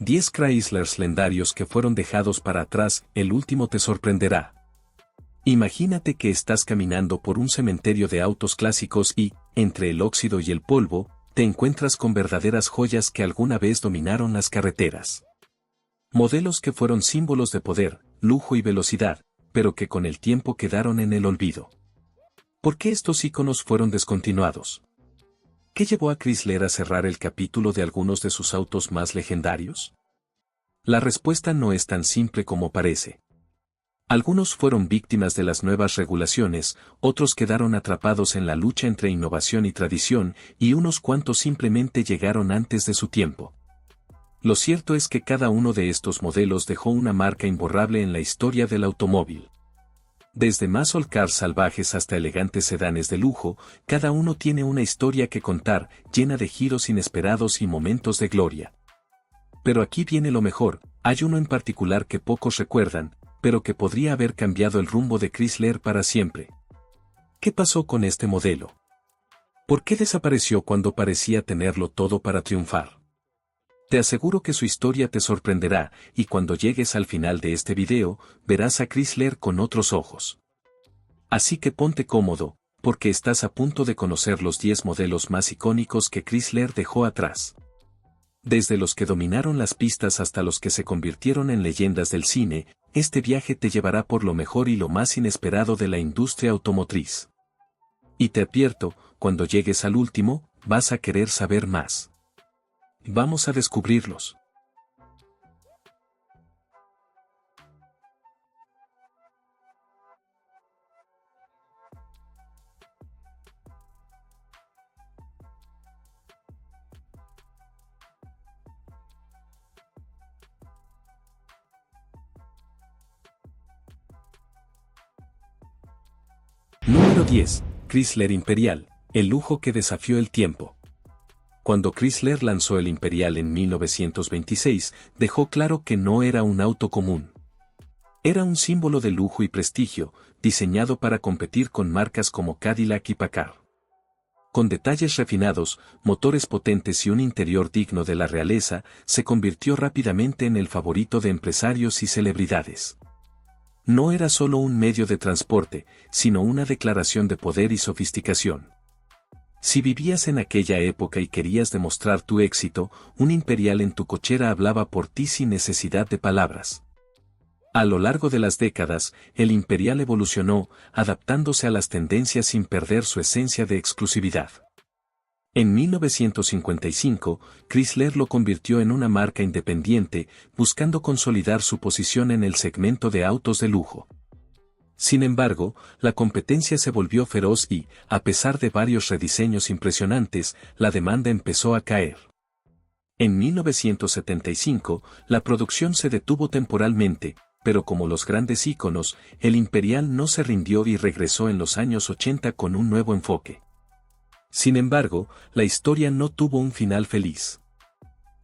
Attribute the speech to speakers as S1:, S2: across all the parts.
S1: 10 Chryslers legendarios que fueron dejados para atrás, el último te sorprenderá. Imagínate que estás caminando por un cementerio de autos clásicos y, entre el óxido y el polvo, te encuentras con verdaderas joyas que alguna vez dominaron las carreteras. Modelos que fueron símbolos de poder, lujo y velocidad, pero que con el tiempo quedaron en el olvido. ¿Por qué estos íconos fueron descontinuados? ¿Qué llevó a Chrysler a cerrar el capítulo de algunos de sus autos más legendarios? La respuesta no es tan simple como parece. Algunos fueron víctimas de las nuevas regulaciones, otros quedaron atrapados en la lucha entre innovación y tradición, y unos cuantos simplemente llegaron antes de su tiempo. Lo cierto es que cada uno de estos modelos dejó una marca imborrable en la historia del automóvil. Desde muscle cars salvajes hasta elegantes sedanes de lujo, cada uno tiene una historia que contar, llena de giros inesperados y momentos de gloria. Pero aquí viene lo mejor, hay uno en particular que pocos recuerdan, pero que podría haber cambiado el rumbo de Chrysler para siempre. ¿Qué pasó con este modelo? ¿Por qué desapareció cuando parecía tenerlo todo para triunfar? Te aseguro que su historia te sorprenderá, y cuando llegues al final de este video, verás a Chrysler con otros ojos. Así que ponte cómodo, porque estás a punto de conocer los 10 modelos más icónicos que Chrysler dejó atrás. Desde los que dominaron las pistas hasta los que se convirtieron en leyendas del cine, este viaje te llevará por lo mejor y lo más inesperado de la industria automotriz. Y te advierto, cuando llegues al último, vas a querer saber más. Vamos a descubrirlos. Número 10. Chrysler Imperial, el lujo que desafió el tiempo. Cuando Chrysler lanzó el Imperial en 1926, dejó claro que no era un auto común. Era un símbolo de lujo y prestigio, diseñado para competir con marcas como Cadillac y Packard. Con detalles refinados, motores potentes y un interior digno de la realeza, se convirtió rápidamente en el favorito de empresarios y celebridades. No era solo un medio de transporte, sino una declaración de poder y sofisticación. Si vivías en aquella época y querías demostrar tu éxito, un Imperial en tu cochera hablaba por ti sin necesidad de palabras. A lo largo de las décadas, el Imperial evolucionó, adaptándose a las tendencias sin perder su esencia de exclusividad. En 1955, Chrysler lo convirtió en una marca independiente, buscando consolidar su posición en el segmento de autos de lujo. Sin embargo, la competencia se volvió feroz y, a pesar de varios rediseños impresionantes, la demanda empezó a caer. En 1975, la producción se detuvo temporalmente, pero como los grandes íconos, el Imperial no se rindió y regresó en los años 80 con un nuevo enfoque. Sin embargo, la historia no tuvo un final feliz.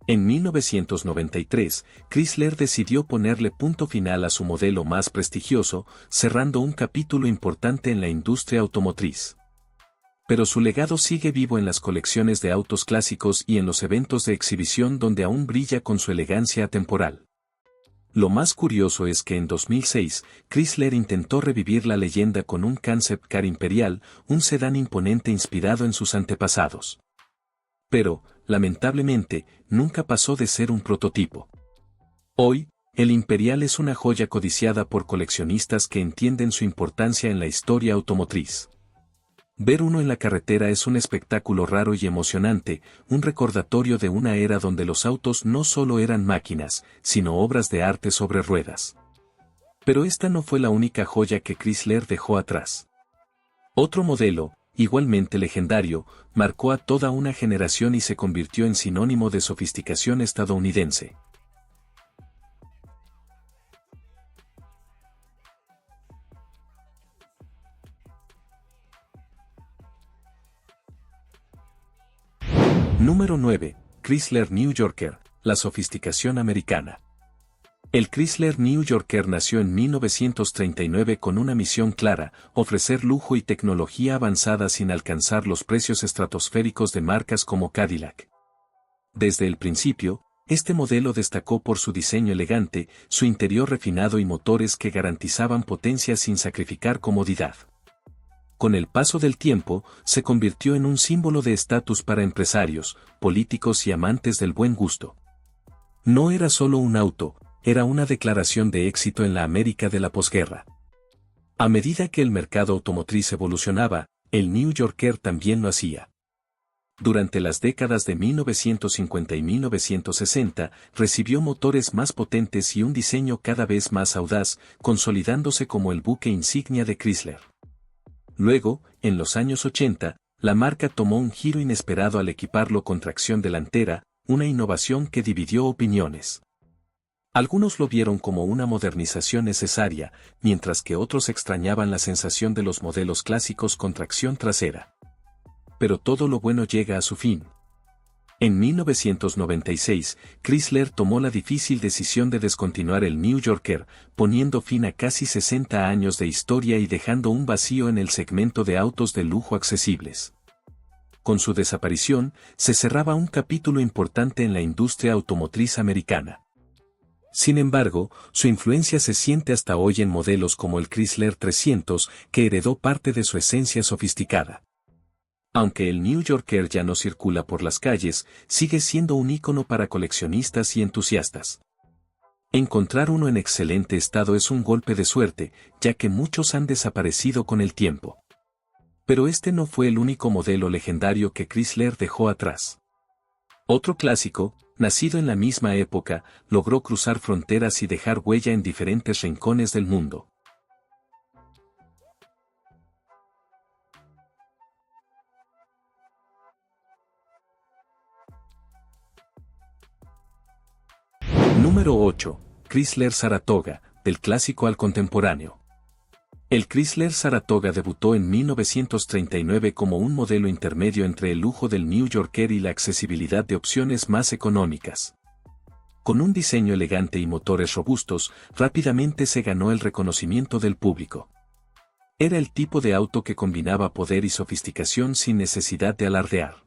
S1: En 1993, Chrysler decidió ponerle punto final a su modelo más prestigioso, cerrando un capítulo importante en la industria automotriz. Pero su legado sigue vivo en las colecciones de autos clásicos y en los eventos de exhibición donde aún brilla con su elegancia atemporal. Lo más curioso es que en 2006, Chrysler intentó revivir la leyenda con un Concept Car Imperial, un sedán imponente inspirado en sus antepasados. Pero, lamentablemente, nunca pasó de ser un prototipo. Hoy, el Imperial es una joya codiciada por coleccionistas que entienden su importancia en la historia automotriz. Ver uno en la carretera es un espectáculo raro y emocionante, un recordatorio de una era donde los autos no solo eran máquinas, sino obras de arte sobre ruedas. Pero esta no fue la única joya que Chrysler dejó atrás. Otro modelo, igualmente legendario, marcó a toda una generación y se convirtió en sinónimo de sofisticación estadounidense. Número 9. Chrysler New Yorker, la sofisticación americana. El Chrysler New Yorker nació en 1939 con una misión clara, ofrecer lujo y tecnología avanzada sin alcanzar los precios estratosféricos de marcas como Cadillac. Desde el principio, Este modelo destacó por su diseño elegante, su interior refinado y motores que garantizaban potencia sin sacrificar comodidad. Con el paso del tiempo, se convirtió en un símbolo de estatus para empresarios, políticos y amantes del buen gusto. No era solo un auto, era una declaración de éxito en la América de la posguerra. A medida que el mercado automotriz evolucionaba, el New Yorker también lo hacía. Durante las décadas de 1950 y 1960, recibió motores más potentes y un diseño cada vez más audaz, consolidándose como el buque insignia de Chrysler. Luego, en los años 80, la marca tomó un giro inesperado al equiparlo con tracción delantera, una innovación que dividió opiniones. Algunos lo vieron como una modernización necesaria, mientras que otros extrañaban la sensación de los modelos clásicos con tracción trasera. Pero todo lo bueno llega a su fin. En 1996, Chrysler tomó la difícil decisión de descontinuar el New Yorker, poniendo fin a casi 60 años de historia y dejando un vacío en el segmento de autos de lujo accesibles. Con su desaparición, se cerraba un capítulo importante en la industria automotriz americana. Sin embargo, su influencia se siente hasta hoy en modelos como el Chrysler 300, que heredó parte de su esencia sofisticada. Aunque el New Yorker ya no circula por las calles, sigue siendo un ícono para coleccionistas y entusiastas. Encontrar uno en excelente estado es un golpe de suerte, ya que muchos han desaparecido con el tiempo. Pero este no fue el único modelo legendario que Chrysler dejó atrás. Otro clásico, nacido en la misma época, logró cruzar fronteras y dejar huella en diferentes rincones del mundo. Número 8. Chrysler Saratoga, del clásico al contemporáneo. El Chrysler Saratoga debutó en 1939 como un modelo intermedio entre el lujo del New Yorker y la accesibilidad de opciones más económicas. Con un diseño elegante y motores robustos, rápidamente se ganó el reconocimiento del público. Era el tipo de auto que combinaba poder y sofisticación sin necesidad de alardear.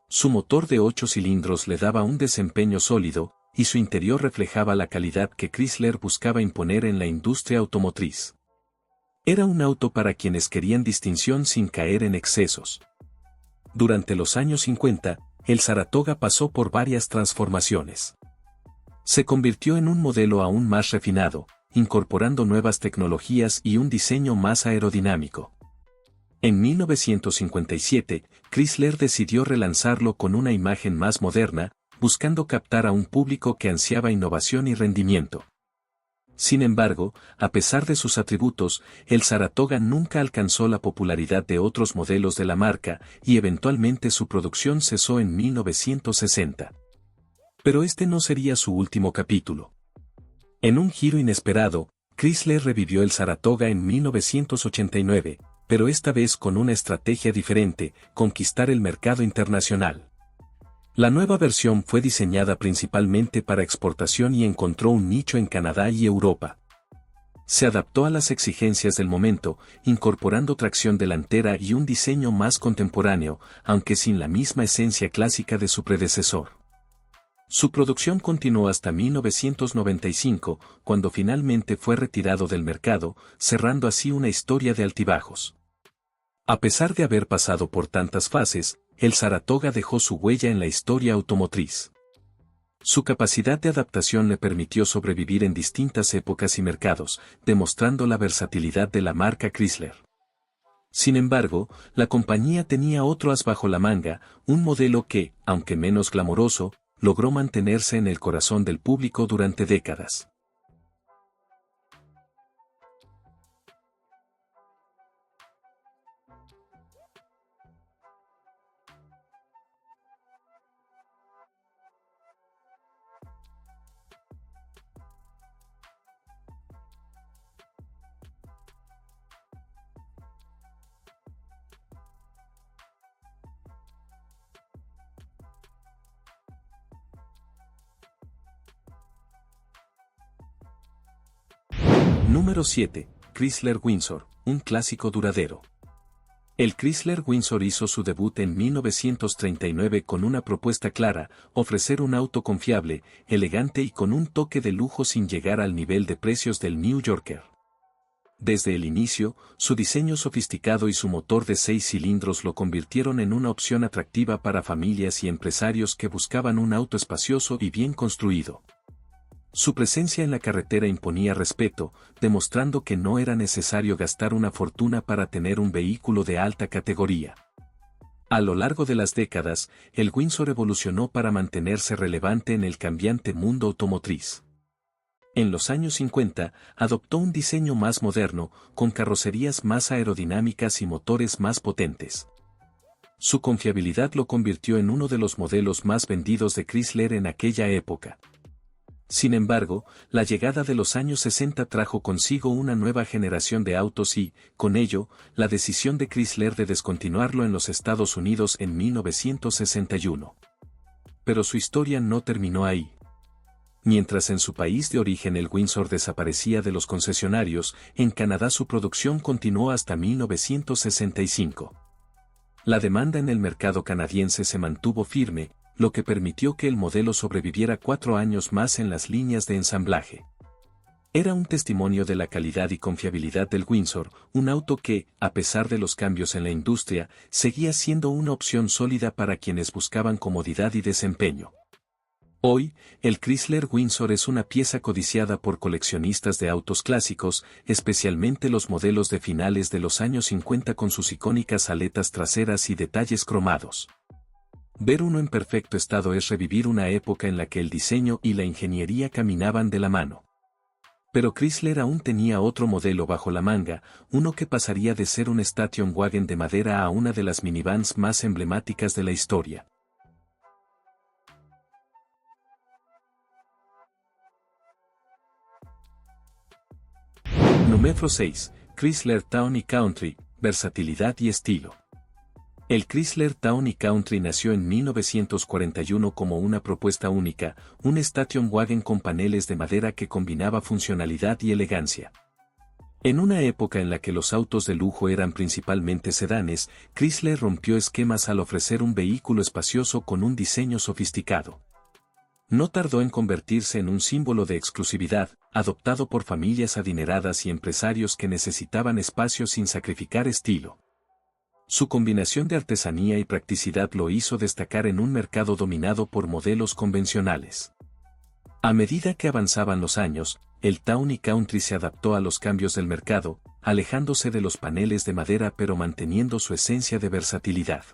S1: Su motor de 8 cilindros le daba un desempeño sólido, y su interior reflejaba la calidad que Chrysler buscaba imponer en la industria automotriz. Era un auto para quienes querían distinción sin caer en excesos. Durante los años 50, el Saratoga pasó por varias transformaciones. Se convirtió en un modelo aún más refinado, incorporando nuevas tecnologías y un diseño más aerodinámico. En 1957, Chrysler decidió relanzarlo con una imagen más moderna, buscando captar a un público que ansiaba innovación y rendimiento. Sin embargo, a pesar de sus atributos, el Saratoga nunca alcanzó la popularidad de otros modelos de la marca y eventualmente su producción cesó en 1960. Pero este no sería su último capítulo. En un giro inesperado, Chrysler revivió el Saratoga en 1989, pero esta vez con una estrategia diferente: conquistar el mercado internacional. La nueva versión fue diseñada principalmente para exportación y encontró un nicho en Canadá y Europa. Se adaptó a las exigencias del momento, incorporando tracción delantera y un diseño más contemporáneo, aunque sin la misma esencia clásica de su predecesor. Su producción continuó hasta 1995, cuando finalmente fue retirado del mercado, cerrando así una historia de altibajos. A pesar de haber pasado por tantas fases, el Saratoga dejó su huella en la historia automotriz. Su capacidad de adaptación le permitió sobrevivir en distintas épocas y mercados, demostrando la versatilidad de la marca Chrysler. Sin embargo, la compañía tenía otro as bajo la manga, un modelo que, aunque menos glamoroso, logró mantenerse en el corazón del público durante décadas. Número 7. Chrysler Windsor, un clásico duradero. El Chrysler Windsor hizo su debut en 1939 con una propuesta clara: ofrecer un auto confiable, elegante y con un toque de lujo sin llegar al nivel de precios del New Yorker. Desde el inicio, su diseño sofisticado y su motor de 6 cilindros lo convirtieron en una opción atractiva para familias y empresarios que buscaban un auto espacioso y bien construido. Su presencia en la carretera imponía respeto, demostrando que no era necesario gastar una fortuna para tener un vehículo de alta categoría. A lo largo de las décadas, el Windsor evolucionó para mantenerse relevante en el cambiante mundo automotriz. En los años 50, adoptó un diseño más moderno, con carrocerías más aerodinámicas y motores más potentes. Su confiabilidad lo convirtió en uno de los modelos más vendidos de Chrysler en aquella época. Sin embargo, la llegada de los años 60 trajo consigo una nueva generación de autos y, con ello, la decisión de Chrysler de descontinuarlo en los Estados Unidos en 1961. Pero su historia no terminó ahí. Mientras en su país de origen el Windsor desaparecía de los concesionarios, en Canadá su producción continuó hasta 1965. La demanda en el mercado canadiense se mantuvo firme, lo que permitió que el modelo sobreviviera 4 años más en las líneas de ensamblaje. Era un testimonio de la calidad y confiabilidad del Windsor, un auto que, a pesar de los cambios en la industria, seguía siendo una opción sólida para quienes buscaban comodidad y desempeño. Hoy, el Chrysler Windsor es una pieza codiciada por coleccionistas de autos clásicos, especialmente los modelos de finales de los años 50 con sus icónicas aletas traseras y detalles cromados. Ver uno en perfecto estado es revivir una época en la que el diseño y la ingeniería caminaban de la mano. Pero Chrysler aún tenía otro modelo bajo la manga, uno que pasaría de ser un station wagon de madera a una de las minivans más emblemáticas de la historia. Número 6. Chrysler Town & Country, versatilidad y estilo. El Chrysler Town & Country nació en 1941 como una propuesta única, un station wagon con paneles de madera que combinaba funcionalidad y elegancia. En una época en la que los autos de lujo eran principalmente sedanes, Chrysler rompió esquemas al ofrecer un vehículo espacioso con un diseño sofisticado. No tardó en convertirse en un símbolo de exclusividad, adoptado por familias adineradas y empresarios que necesitaban espacio sin sacrificar estilo. Su combinación de artesanía y practicidad lo hizo destacar en un mercado dominado por modelos convencionales. A medida que avanzaban los años, el Town & Country se adaptó a los cambios del mercado, alejándose de los paneles de madera pero manteniendo su esencia de versatilidad.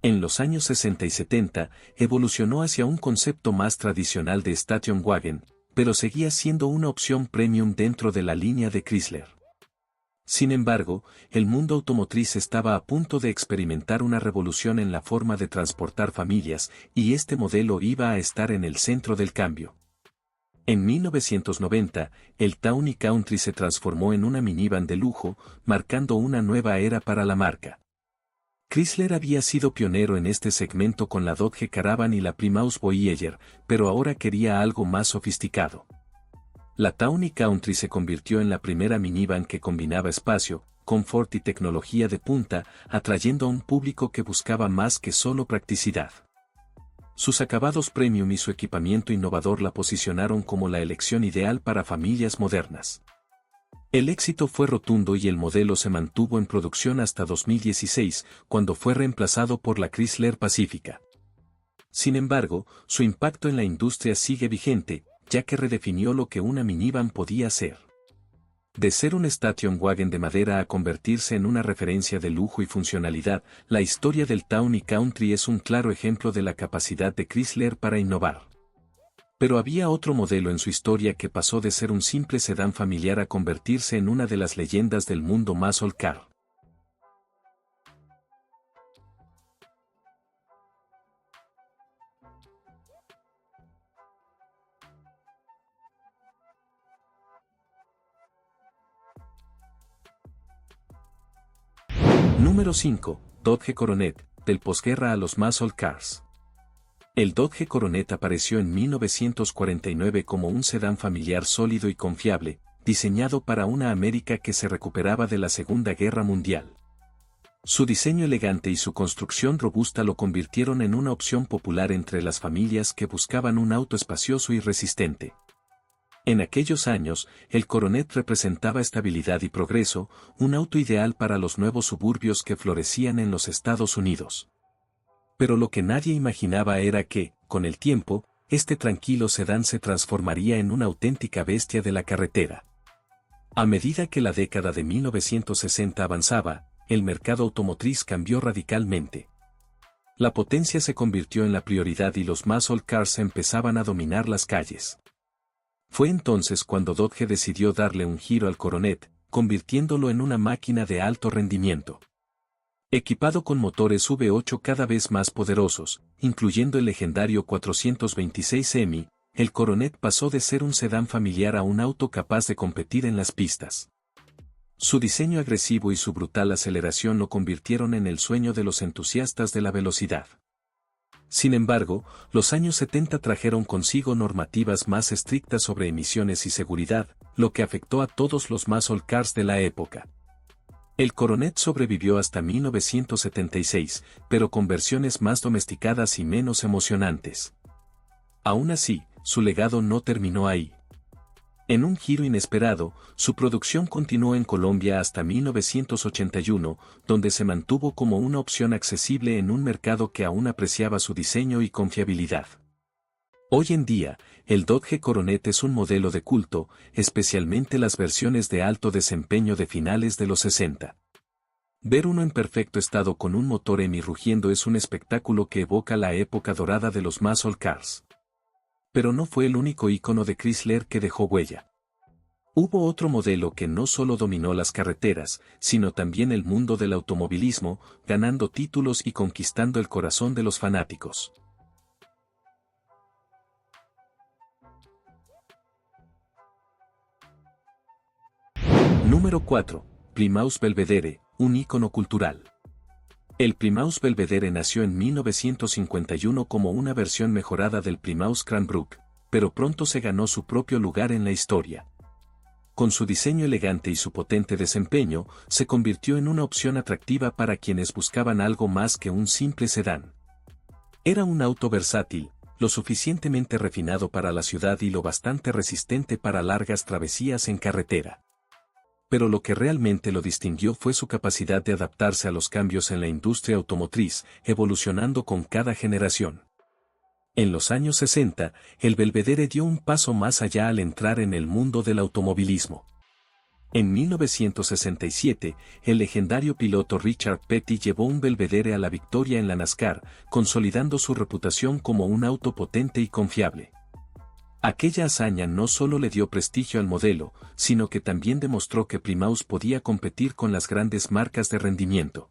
S1: En los años 60 y 70, evolucionó hacia un concepto más tradicional de station wagon, pero seguía siendo una opción premium dentro de la línea de Chrysler. Sin embargo, el mundo automotriz estaba a punto de experimentar una revolución en la forma de transportar familias, y este modelo iba a estar en el centro del cambio. En 1990, el Town & Country se transformó en una minivan de lujo, marcando una nueva era para la marca. Chrysler había sido pionero en este segmento con la Dodge Caravan y la Plymouth Voyager, pero ahora quería algo más sofisticado. La Town & Country se convirtió en la primera minivan que combinaba espacio, confort y tecnología de punta, atrayendo a un público que buscaba más que solo practicidad. Sus acabados premium y su equipamiento innovador la posicionaron como la elección ideal para familias modernas. El éxito fue rotundo y el modelo se mantuvo en producción hasta 2016, cuando fue reemplazado por la Chrysler Pacifica. Sin embargo, su impacto en la industria sigue vigente, ya que redefinió lo que una minivan podía ser. De ser un station wagon de madera a convertirse en una referencia de lujo y funcionalidad, la historia del Town & Country es un claro ejemplo de la capacidad de Chrysler para innovar. Pero había otro modelo en su historia que pasó de ser un simple sedán familiar a convertirse en una de las leyendas del mundo muscle car. Número 5. Dodge Coronet, del posguerra a los muscle cars. El Dodge Coronet apareció en 1949 como un sedán familiar sólido y confiable, diseñado para una América que se recuperaba de la Segunda Guerra Mundial. Su diseño elegante y su construcción robusta lo convirtieron en una opción popular entre las familias que buscaban un auto espacioso y resistente. En aquellos años, el Coronet representaba estabilidad y progreso, un auto ideal para los nuevos suburbios que florecían en los Estados Unidos. Pero lo que nadie imaginaba era que, con el tiempo, este tranquilo sedán se transformaría en una auténtica bestia de la carretera. A medida que la década de 1960 avanzaba, el mercado automotriz cambió radicalmente. La potencia se convirtió en la prioridad y los muscle cars empezaban a dominar las calles. Fue entonces cuando Dodge decidió darle un giro al Coronet, convirtiéndolo en una máquina de alto rendimiento. Equipado con motores V8 cada vez más poderosos, incluyendo el legendario 426M, el Coronet pasó de ser un sedán familiar a un auto capaz de competir en las pistas. Su diseño agresivo y su brutal aceleración lo convirtieron en el sueño de los entusiastas de la velocidad. Sin embargo, los años 70 trajeron consigo normativas más estrictas sobre emisiones y seguridad, lo que afectó a todos los muscle cars de la época. El Coronet sobrevivió hasta 1976, pero con versiones más domesticadas y menos emocionantes. Aún así, su legado no terminó ahí. En un giro inesperado, su producción continuó en Colombia hasta 1981, donde se mantuvo como una opción accesible en un mercado que aún apreciaba su diseño y confiabilidad. Hoy en día, el Dodge Coronet es un modelo de culto, especialmente las versiones de alto desempeño de finales de los 60. Ver uno en perfecto estado con un motor Hemi rugiendo es un espectáculo que evoca la época dorada de los muscle cars. Pero no fue el único ícono de Chrysler que dejó huella. Hubo otro modelo que no solo dominó las carreteras, sino también el mundo del automovilismo, ganando títulos y conquistando el corazón de los fanáticos. Número 4. Plymouth Belvedere, un ícono cultural. El Plymouth Belvedere nació en 1951 como una versión mejorada del Plymouth Cranbrook, pero pronto se ganó su propio lugar en la historia. Con su diseño elegante y su potente desempeño, se convirtió en una opción atractiva para quienes buscaban algo más que un simple sedán. Era un auto versátil, lo suficientemente refinado para la ciudad y lo bastante resistente para largas travesías en carretera. Pero lo que realmente lo distinguió fue su capacidad de adaptarse a los cambios en la industria automotriz, evolucionando con cada generación. En los años 60, el Belvedere dio un paso más allá al entrar en el mundo del automovilismo. En 1967, el legendario piloto Richard Petty llevó un Belvedere a la victoria en la NASCAR, consolidando su reputación como un auto potente y confiable. Aquella hazaña no solo le dio prestigio al modelo, sino que también demostró que Plymouth podía competir con las grandes marcas de rendimiento.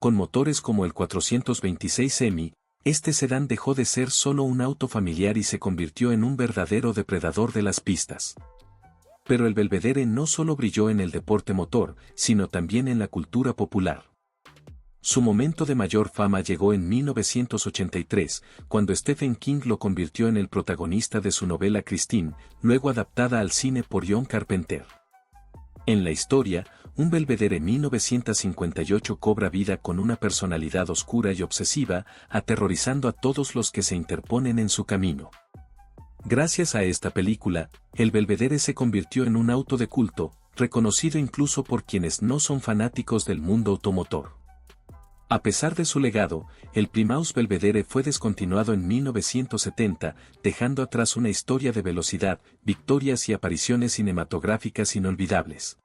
S1: Con motores como el 426M, este sedán dejó de ser solo un auto familiar y se convirtió en un verdadero depredador de las pistas. Pero el Belvedere no solo brilló en el deporte motor, sino también en la cultura popular. Su momento de mayor fama llegó en 1983, cuando Stephen King lo convirtió en el protagonista de su novela Christine, luego adaptada al cine por John Carpenter. En la historia, un Belvedere 1958 cobra vida con una personalidad oscura y obsesiva, aterrorizando a todos los que se interponen en su camino. Gracias a esta película, el Belvedere se convirtió en un auto de culto, reconocido incluso por quienes no son fanáticos del mundo automotor. A pesar de su legado, el Plymouth Belvedere fue descontinuado en 1970, dejando atrás una historia de velocidad, victorias y apariciones cinematográficas inolvidables.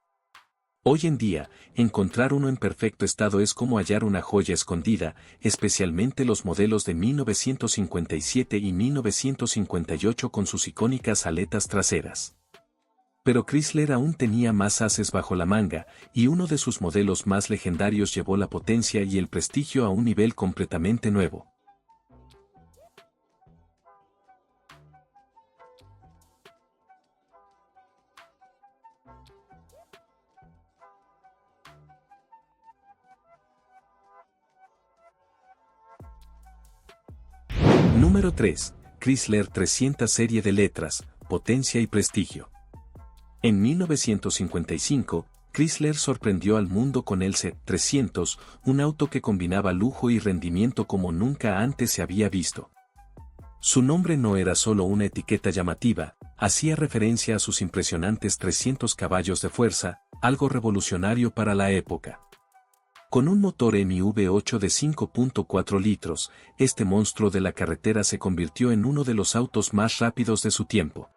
S1: Hoy en día, encontrar uno en perfecto estado es como hallar una joya escondida, especialmente los modelos de 1957 y 1958 con sus icónicas aletas traseras. Pero Chrysler aún tenía más ases bajo la manga, y uno de sus modelos más legendarios llevó la potencia y el prestigio a un nivel completamente nuevo. Número 3. Chrysler 300 serie de letras, potencia y prestigio. En 1955, Chrysler sorprendió al mundo con el C300, un auto que combinaba lujo y rendimiento como nunca antes se había visto. Su nombre no era solo una etiqueta llamativa, hacía referencia a sus impresionantes 300 caballos de fuerza, algo revolucionario para la época. Con un motor MIV 8 de 5.4 litros, este monstruo de la carretera se convirtió en uno de los autos más rápidos de su tiempo.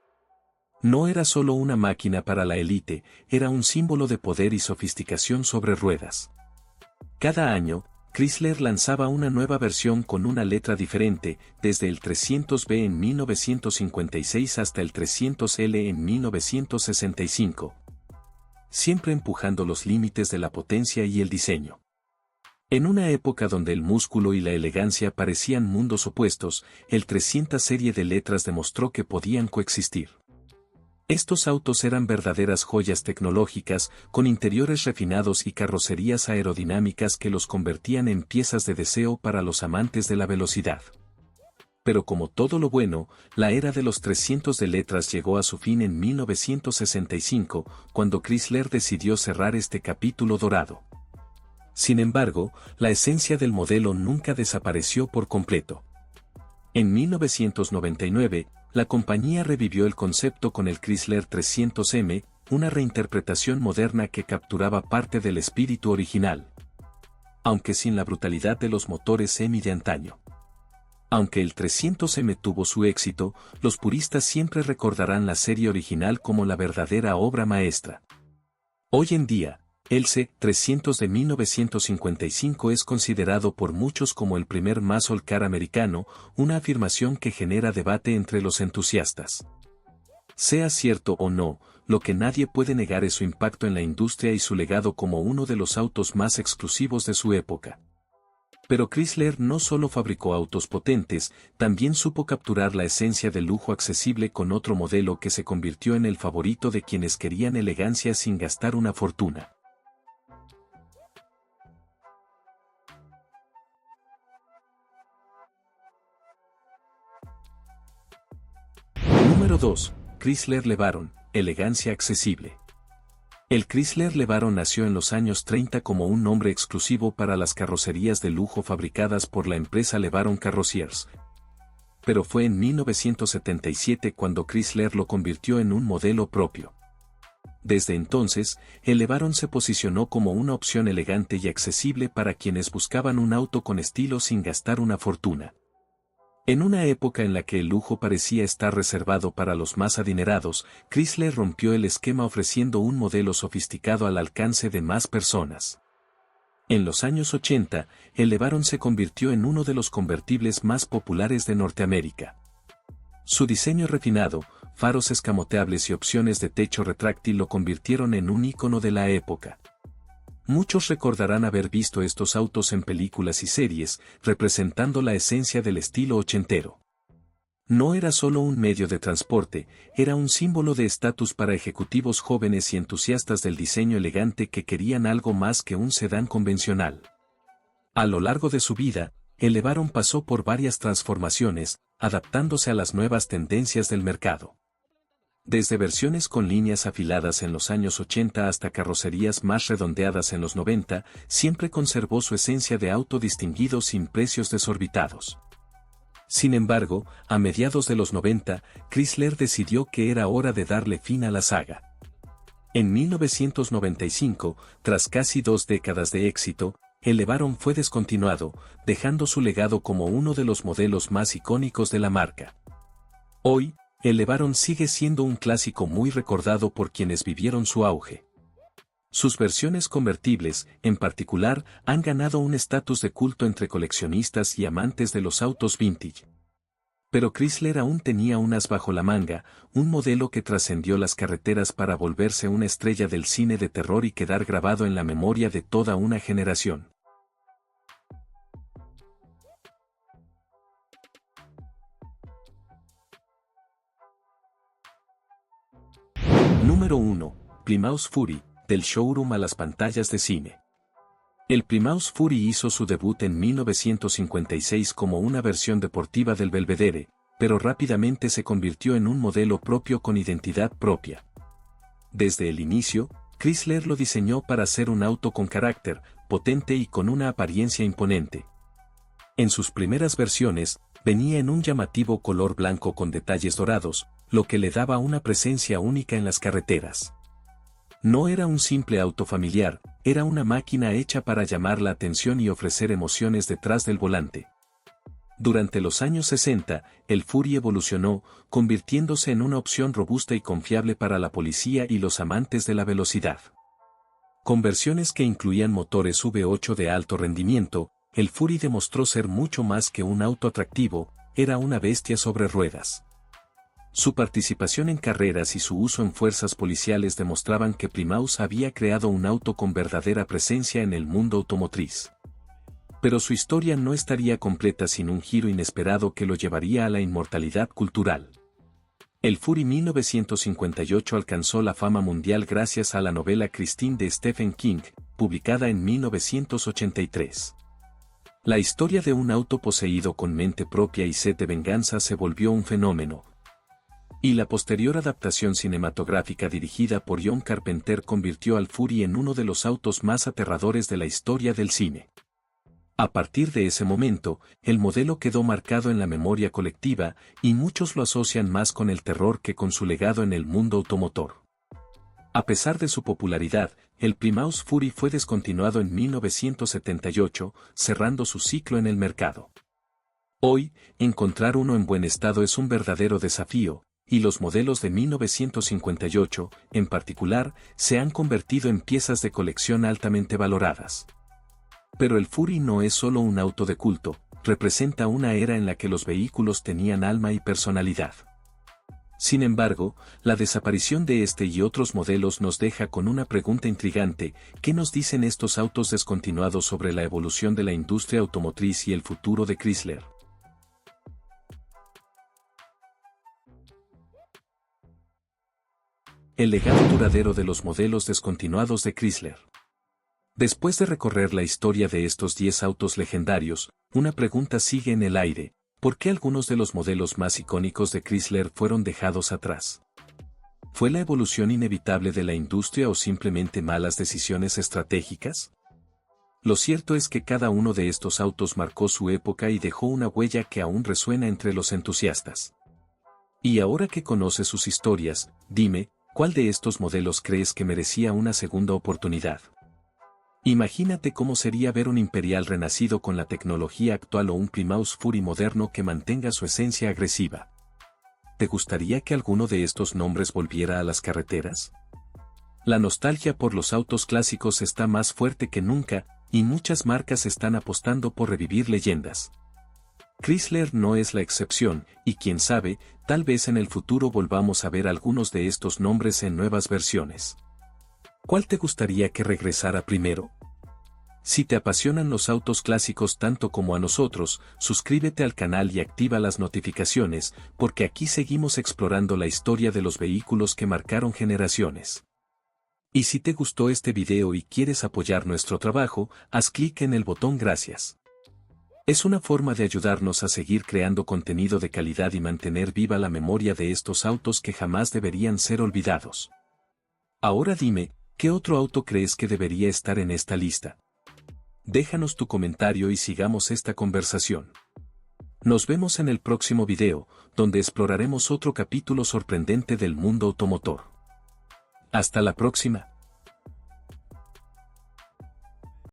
S1: No era solo una máquina para la élite, era un símbolo de poder y sofisticación sobre ruedas. Cada año, Chrysler lanzaba una nueva versión con una letra diferente, desde el 300B en 1956 hasta el 300L en 1965. Siempre empujando los límites de la potencia y el diseño. En una época donde el músculo y la elegancia parecían mundos opuestos, el 300 serie de letras demostró que podían coexistir. Estos autos eran verdaderas joyas tecnológicas, con interiores refinados y carrocerías aerodinámicas que los convertían en piezas de deseo para los amantes de la velocidad. Pero como todo lo bueno, la era de los 300 de letras llegó a su fin en 1965, cuando Chrysler decidió cerrar este capítulo dorado. Sin embargo, la esencia del modelo nunca desapareció por completo. En 1999, la compañía revivió el concepto con el Chrysler 300M, una reinterpretación moderna que capturaba parte del espíritu original. Aunque sin la brutalidad de los motores semi de antaño. Aunque el 300M tuvo su éxito, los puristas siempre recordarán la serie original como la verdadera obra maestra. Hoy en día, el C300 de 1955 es considerado por muchos como el primer muscle car americano, una afirmación que genera debate entre los entusiastas. Sea cierto o no, lo que nadie puede negar es su impacto en la industria y su legado como uno de los autos más exclusivos de su época. Pero Chrysler no solo fabricó autos potentes, también supo capturar la esencia del lujo accesible con otro modelo que se convirtió en el favorito de quienes querían elegancia sin gastar una fortuna. Número 2. Chrysler LeBaron, elegancia accesible. El Chrysler LeBaron nació en los años 30 como un nombre exclusivo para las carrocerías de lujo fabricadas por la empresa LeBaron Carrossiers. Pero fue en 1977 cuando Chrysler lo convirtió en un modelo propio. Desde entonces, el LeBaron se posicionó como una opción elegante y accesible para quienes buscaban un auto con estilo sin gastar una fortuna. En una época en la que el lujo parecía estar reservado para los más adinerados, Chrysler rompió el esquema ofreciendo un modelo sofisticado al alcance de más personas. En los años 80, el LeBaron se convirtió en uno de los convertibles más populares de Norteamérica. Su diseño refinado, faros escamoteables y opciones de techo retráctil lo convirtieron en un ícono de la época. Muchos recordarán haber visto estos autos en películas y series, representando la esencia del estilo ochentero. No era solo un medio de transporte, era un símbolo de estatus para ejecutivos jóvenes y entusiastas del diseño elegante que querían algo más que un sedán convencional. A lo largo de su vida, el LeBaron pasó por varias transformaciones, adaptándose a las nuevas tendencias del mercado. Desde versiones con líneas afiladas en los años 80 hasta carrocerías más redondeadas en los 90, siempre conservó su esencia de auto distinguido sin precios desorbitados. Sin embargo, a mediados de los 90, Chrysler decidió que era hora de darle fin a la saga. En 1995, tras casi 2 décadas de éxito, el LeBaron fue descontinuado, dejando su legado como uno de los modelos más icónicos de la marca. Hoy, el LeBaron sigue siendo un clásico muy recordado por quienes vivieron su auge. Sus versiones convertibles, en particular, han ganado un estatus de culto entre coleccionistas y amantes de los autos vintage. Pero Chrysler aún tenía un as bajo la manga, un modelo que trascendió las carreteras para volverse una estrella del cine de terror y quedar grabado en la memoria de toda una generación. Número 1. Plymouth Fury, del showroom a las pantallas de cine. El Plymouth Fury hizo su debut en 1956 como una versión deportiva del Belvedere, pero rápidamente se convirtió en un modelo propio con identidad propia. Desde el inicio, Chrysler lo diseñó para ser un auto con carácter, potente y con una apariencia imponente. En sus primeras versiones, venía en un llamativo color blanco con detalles dorados, lo que le daba una presencia única en las carreteras. No era un simple auto familiar, era una máquina hecha para llamar la atención y ofrecer emociones detrás del volante. Durante los años 60, el Fury evolucionó, convirtiéndose en una opción robusta y confiable para la policía y los amantes de la velocidad. Con versiones que incluían motores V8 de alto rendimiento, el Fury demostró ser mucho más que un auto atractivo, era una bestia sobre ruedas. Su participación en carreras y su uso en fuerzas policiales demostraban que Plymouth había creado un auto con verdadera presencia en el mundo automotriz. Pero su historia no estaría completa sin un giro inesperado que lo llevaría a la inmortalidad cultural. El Fury 1958 alcanzó la fama mundial gracias a la novela Christine de Stephen King, publicada en 1983. La historia de un auto poseído con mente propia y sed de venganza se volvió un fenómeno. Y la posterior adaptación cinematográfica dirigida por John Carpenter convirtió al Fury en uno de los autos más aterradores de la historia del cine. A partir de ese momento, el modelo quedó marcado en la memoria colectiva, y muchos lo asocian más con el terror que con su legado en el mundo automotor. A pesar de su popularidad, el Plymouth Fury fue descontinuado en 1978, cerrando su ciclo en el mercado. Hoy, encontrar uno en buen estado es un verdadero desafío, y los modelos de 1958, en particular, se han convertido en piezas de colección altamente valoradas. Pero el Fury no es solo un auto de culto, representa una era en la que los vehículos tenían alma y personalidad. Sin embargo, la desaparición de este y otros modelos nos deja con una pregunta intrigante: ¿qué nos dicen estos autos descontinuados sobre la evolución de la industria automotriz y el futuro de Chrysler? El legado duradero de los modelos descontinuados de Chrysler. Después de recorrer la historia de estos 10 autos legendarios, una pregunta sigue en el aire: ¿por qué algunos de los modelos más icónicos de Chrysler fueron dejados atrás? ¿Fue la evolución inevitable de la industria o simplemente malas decisiones estratégicas? Lo cierto es que cada uno de estos autos marcó su época y dejó una huella que aún resuena entre los entusiastas. Y ahora que conoces sus historias, dime, ¿cuál de estos modelos crees que merecía una segunda oportunidad? Imagínate cómo sería ver un Imperial renacido con la tecnología actual o un Plymouth Fury moderno que mantenga su esencia agresiva. ¿Te gustaría que alguno de estos nombres volviera a las carreteras? La nostalgia por los autos clásicos está más fuerte que nunca, y muchas marcas están apostando por revivir leyendas. Chrysler no es la excepción, y quién sabe, tal vez en el futuro volvamos a ver algunos de estos nombres en nuevas versiones. ¿Cuál te gustaría que regresara primero? Si te apasionan los autos clásicos tanto como a nosotros, suscríbete al canal y activa las notificaciones, porque aquí seguimos explorando la historia de los vehículos que marcaron generaciones. Y si te gustó este video y quieres apoyar nuestro trabajo, haz clic en el botón gracias. Es una forma de ayudarnos a seguir creando contenido de calidad y mantener viva la memoria de estos autos que jamás deberían ser olvidados. Ahora dime, ¿qué otro auto crees que debería estar en esta lista? Déjanos tu comentario y sigamos esta conversación. Nos vemos en el próximo video, donde exploraremos otro capítulo sorprendente del mundo automotor. Hasta la próxima.